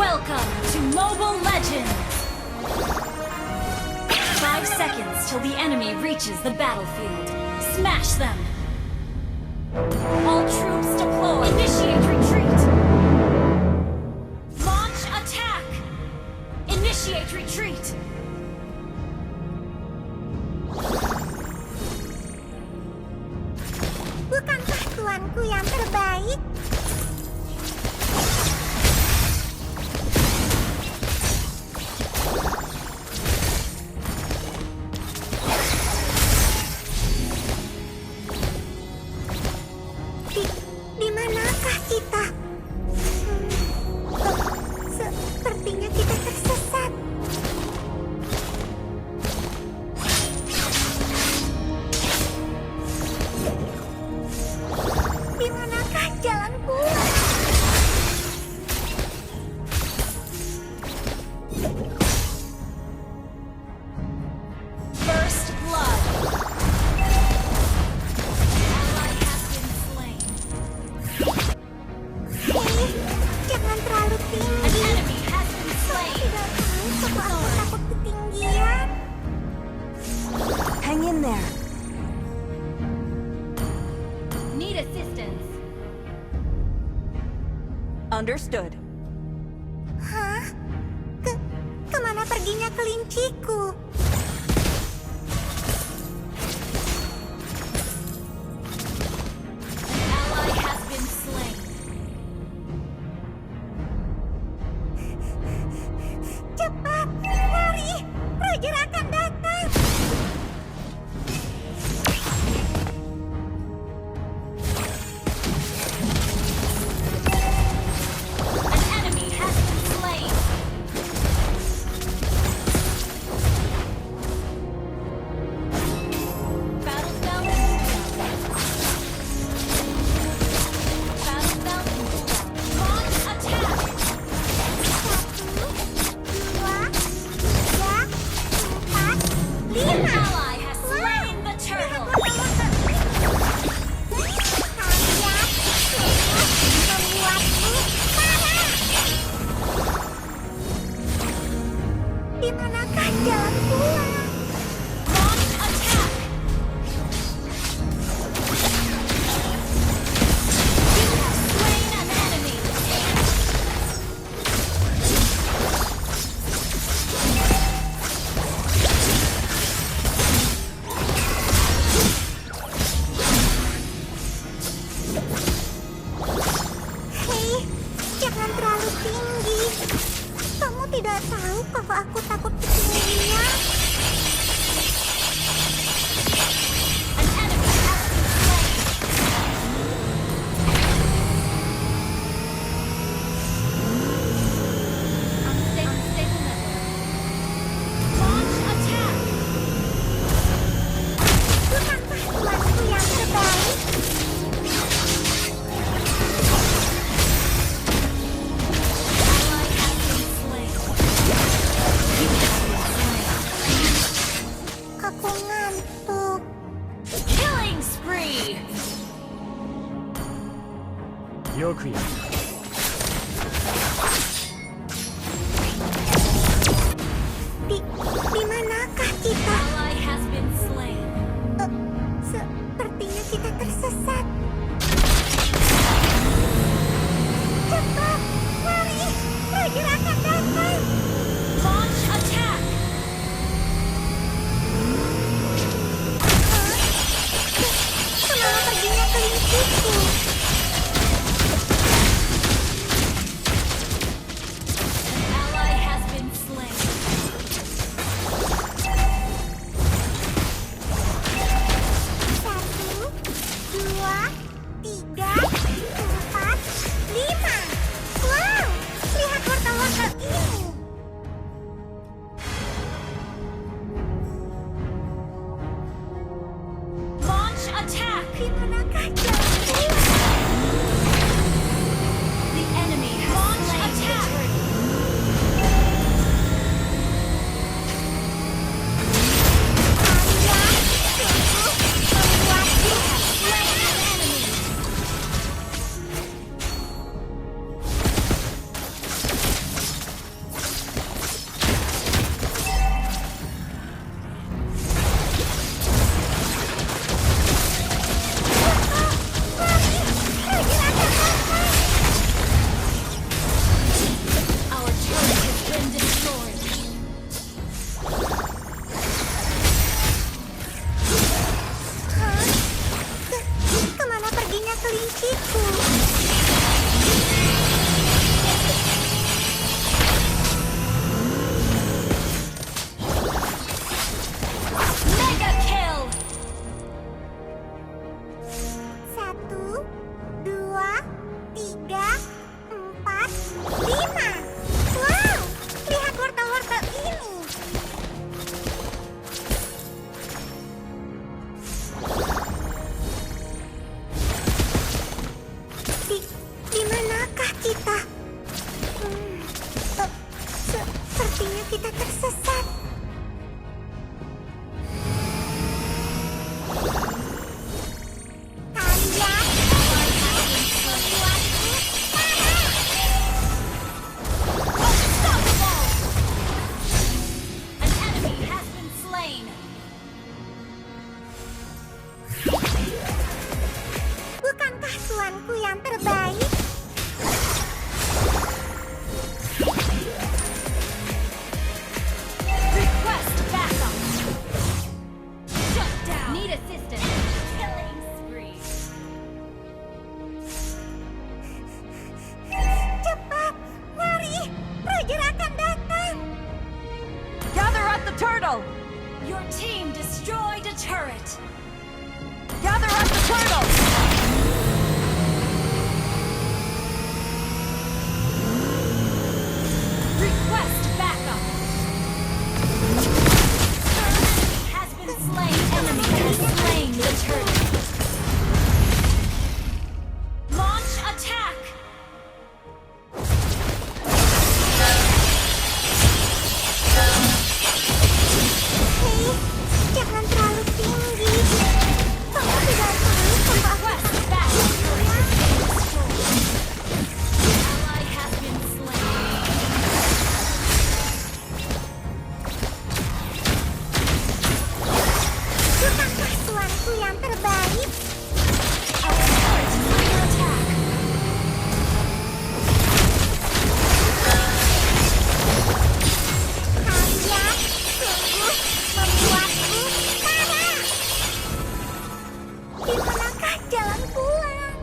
Welcome to Mobile Legends! 5 seconds till the enemy reaches the battlefield. Smash them! All troops deploy! Initiate retreat! Launch attack! Initiate retreat! Bukankah tuanku yang terbaik? Di manakah kita? Sepertinya kita tersesat. Di manakah jalan pulang? First blood! Ally has been slain. Hei, jangan terlalu An tinggi. enemy has been slain. Tidak tahu kalau aku takut ketinggian. Hang in there. Need assistance. Understood. Hah? Kemana perginya kelinciku? Ally has been slain. Cepat, lari! Roger akan datang! An enemy has been slain. Battle bell and cooldown. Battle bell and cooldown. Launch attack. 1, 2, 3, 4, 5. An ally has slain the turtle. Kalian membuatku marah. Di manakah jalan pulang? Launch attack. You have slain an enemy. Hei, jangan terlalu tinggi. Kamu tidak tahu kalau aku takut ketinggian. An enemy has been slain. Unstable network. Launch attack. Bukankah tuanku yang terbaik? Ally has been slain. You have been slain. Aku ngantuk. Killing spree. よくやる Di manakah kita? Ally has been slain. Sepertinya kita tersesat. Cepat, lari! Roger akan datang. Launch attack. Kemana perginya kelinciku? kita tersesat. Kalian membuatku marah. Unstoppable! An enemy has been slain. Bukankah tuanku yang terbaik? Request backup. Shut down. Need assistance. Killing spree. Cepat, mari, Roger akan datang. Gather at the turtle! Your team destroyed a turret. Gather at the turtle! Request backup. Enemy has been slain. Enemy has slain the turret. Launch attack. Hei, jangan terlalu tinggi. Kamu tidak tahu kalau aku Request backup. Turret has been destroyed. Ally has been slain. bukankah tuanku yang terbaik? Our turret is under attack. Kalian sungguh membuatku marah. Di manakah jalan pulang?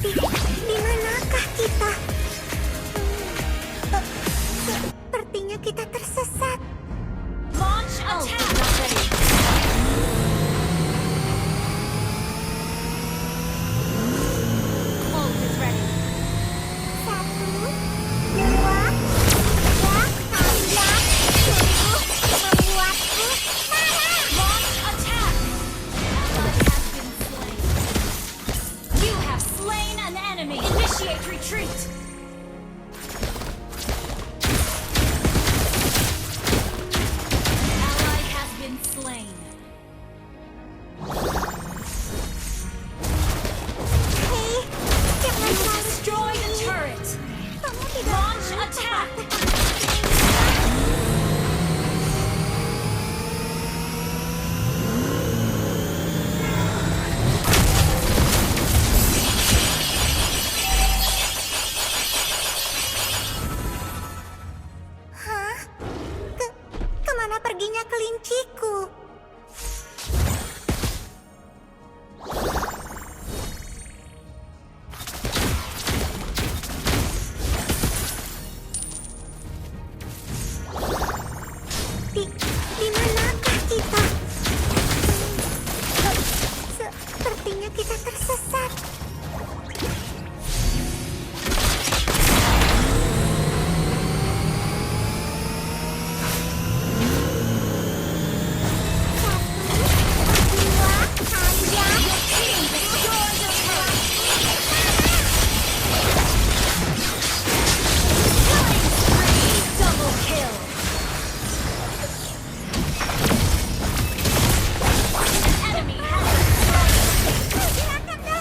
Di manakah kita? Sepertinya kita tersesat. Launch Ult is attack. not ready. Ult is ready. 1, 2, 3. Kalian sungguh membuatku marah. Launch attack. Ally has been slain. You have slain an enemy. Initiate retreat. Ally has been slain. Hei, jangan terlalu Destroy the turret. Kamu tidak Launch tahu attack. kalau aku takut. Hah? Kemana perginya kelinciku? Di manakah kita? Sepertinya kita tersesat. Satu, dua, kalian Team destroy the turret. Killing spree. Double kill. An enemy has been slain. Roger akan datang.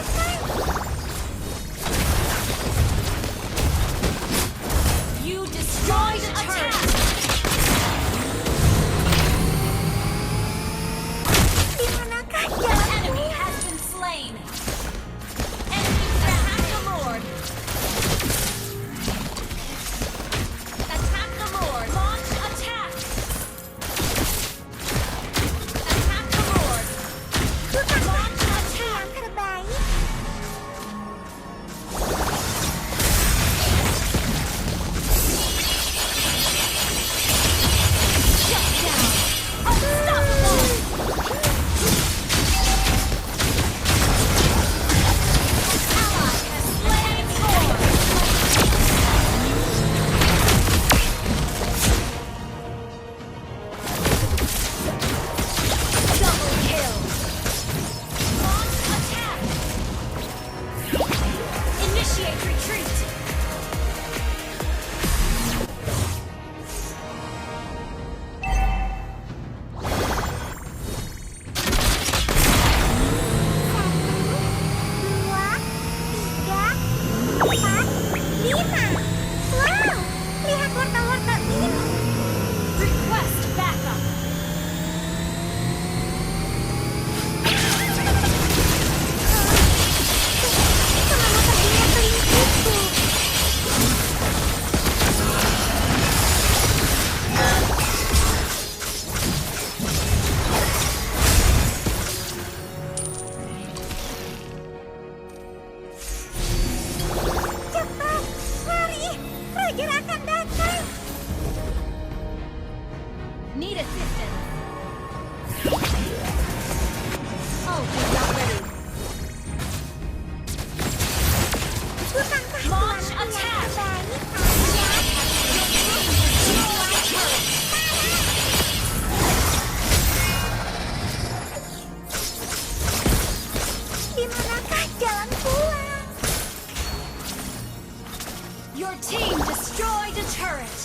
Di manakah jalan pulang? Your team destroyed a turret.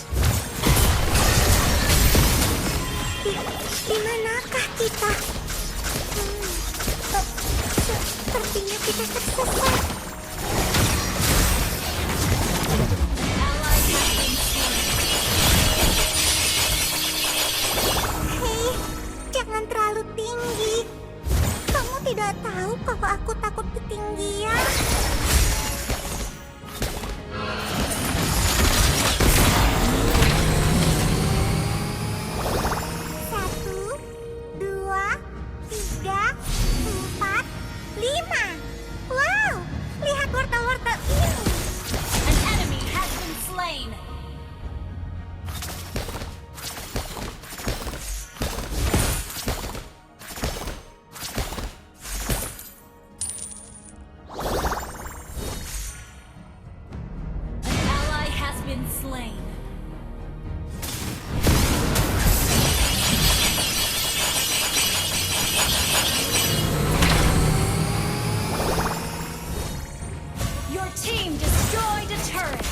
Di manakah kita? Sepertinya kita tersesat. Ally has been slain. Hei, jangan terlalu tinggi. Kamu tidak tahu kalau aku takut ketinggian. Satu, dua, tiga, empat, lima. Wow, lihat wortel-wortel ini. An enemy has been slain. An ally has been slain. Your team destroyed a turret.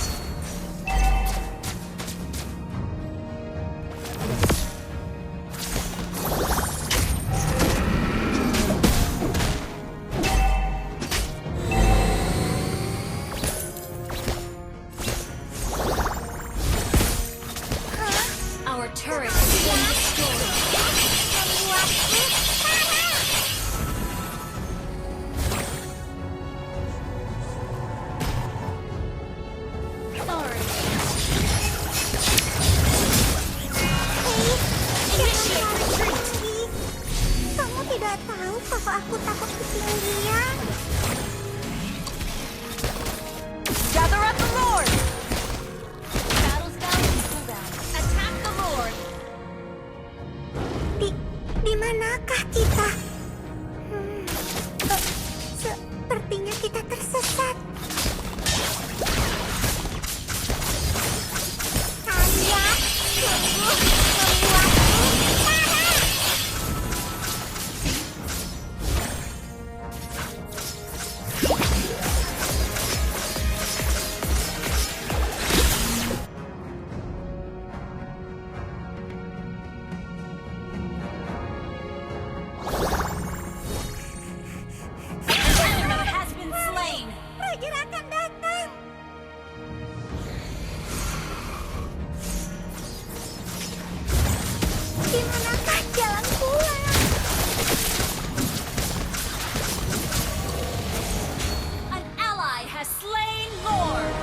Our turret has been destroyed. Membuatku marah. Sorry. Hei, Initiate jangan terlalu retreat. tinggi. Kamu tidak tahu kalau aku takut ketinggian. Gather at the Lord! Battles down and cool down. Attack the Lord. Di manakah kita? Sepertinya kita tersesat. Kalian sungguh membuatku marah. An enemy has been slain. Roger akan datang. Di manakah jalan pulang? An ally has slain Lord.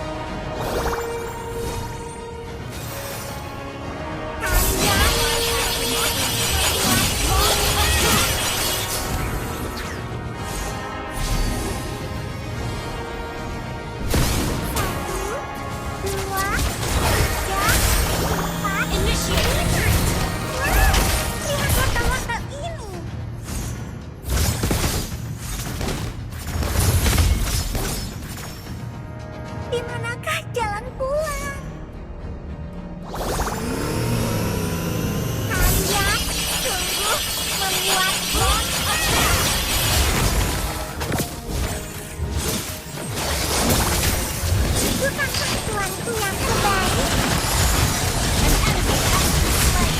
Initiate retreat. Lihat wortel-wortel ini. Di manakah jalan pulang? Kalian sungguh membuatku marah. Bukankah tuanku yang terbaik? An enemy has been slain.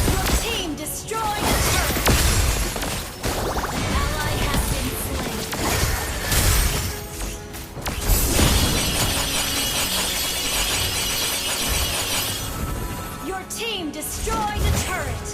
Your team destroyed a turret. An ally has been slain. Your team destroyed a turret.